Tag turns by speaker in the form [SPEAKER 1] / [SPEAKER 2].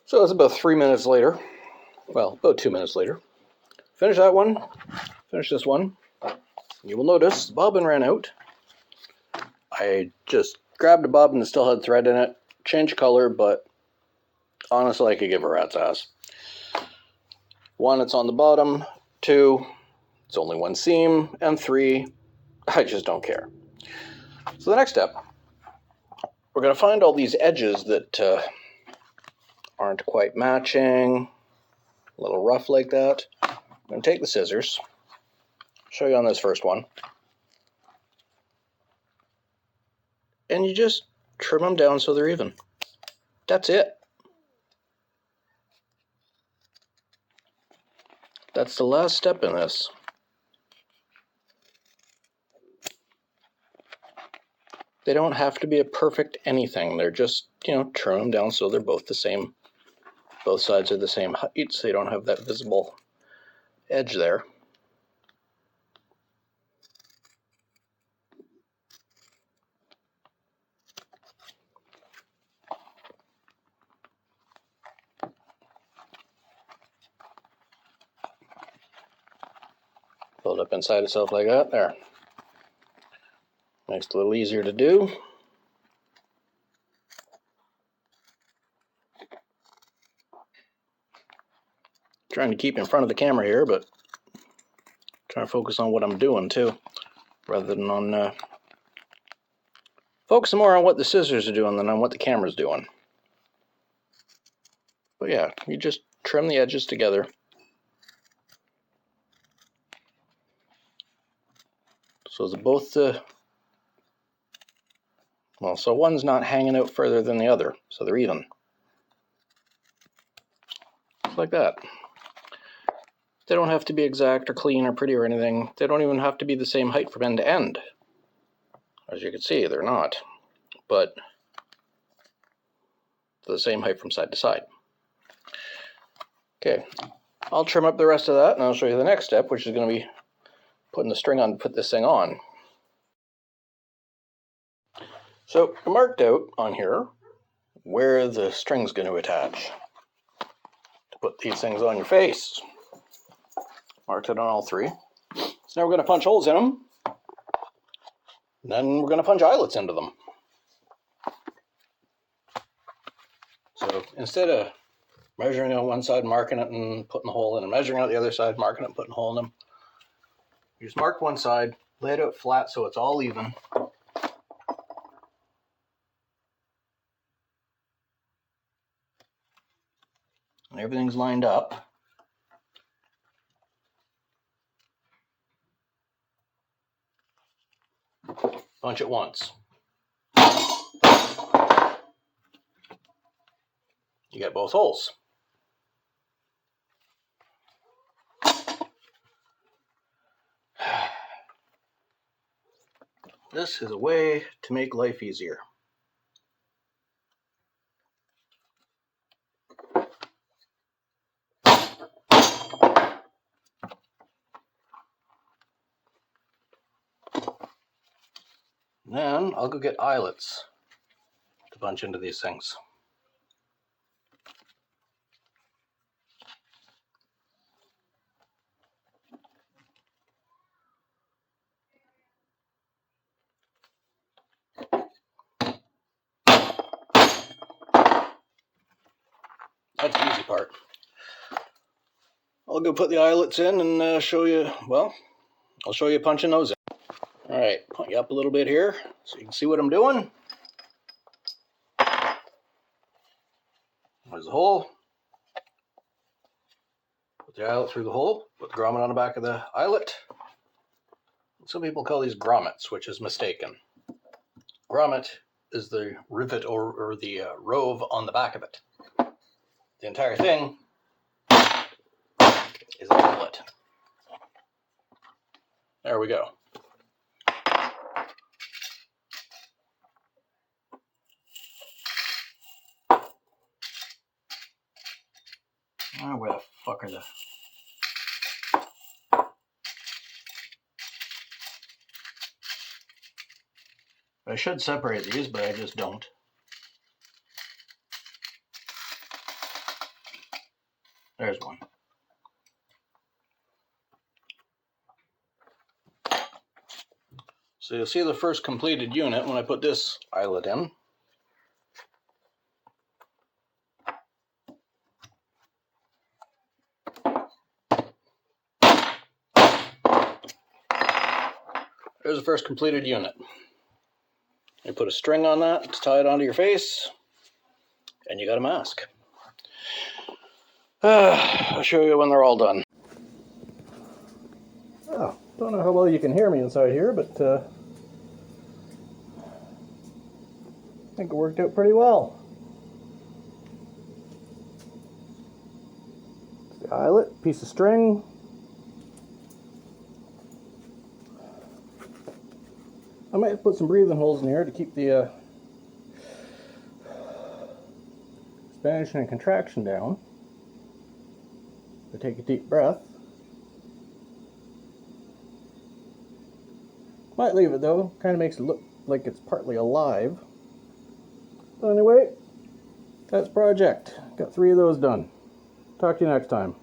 [SPEAKER 1] So it's about 3 minutes later. Well, about 2 minutes later. Finish that one. Finish this one. You will notice the bobbin ran out. I just grabbed a bobbin that still had thread in it, changed color, but honestly, I could give a rat's ass. 1, it's on the bottom. 2, it's only one seam. And 3, I just don't care. So the next step, we're going to find all these edges that aren't quite matching, a little rough like that. I'm going to take the scissors, show you on this first one, and you just trim them down so they're even. That's it. That's the last step in this. They don't have to be a perfect anything. They're just, trim them down so they're both the same. Both sides are the same height, so you don't have that visible edge there. Fold up inside itself like that. There. Makes it a little easier to do. Trying to keep in front of the camera here, but trying to focus on what I'm doing too, rather than on focusing more on what the scissors are doing than on what the camera's doing. But yeah, you just trim the edges together. So both so one's not hanging out further than the other, so they're even. Just like that. They don't have to be exact or clean or pretty or anything. They don't even have to be the same height from end to end. As you can see, they're not. But they're the same height from side to side. Okay, I'll trim up the rest of that and I'll show you the next step, which is going to be putting the string on to put this thing on. So I marked out on here where the string's going to attach to put these things on your face. Marked it on all 3. So now we're going to punch holes in them. And then we're going to punch eyelets into them. So instead of measuring out one side, marking it and putting the hole in, and measuring out the other side, marking it and putting a hole in them, you just mark one side, lay it out flat so it's all even. And everything's lined up. Punch it once. You get both holes. This is a way to make life easier. Then I'll go get eyelets to punch into these things. That's the easy part. I'll go put the eyelets in and show you, I'll show you punching those in. All right, point you up a little bit here so you can see what I'm doing. There's the hole. Put the eyelet through the hole. Put the grommet on the back of the eyelet. Some people call these grommets, which is mistaken. Grommet is the rivet or the rove on the back of it. The entire thing is an eyelet. There we go. Oh, where the fuck are the... I should separate these, but I just don't. There's one. So you'll see the first completed unit when I put this eyelet in. There's the first completed unit. You put a string on that to tie it onto your face, and you got a mask. I'll show you when they're all done. Oh, don't know how well you can hear me inside here, but I think it worked out pretty well. The eyelet, piece of string. I might put some breathing holes in here to keep the expansion and contraction down. So take a deep breath. Might leave it though, kind of makes it look like it's partly alive. But anyway, that's project. Got 3 of those done. Talk to you next time.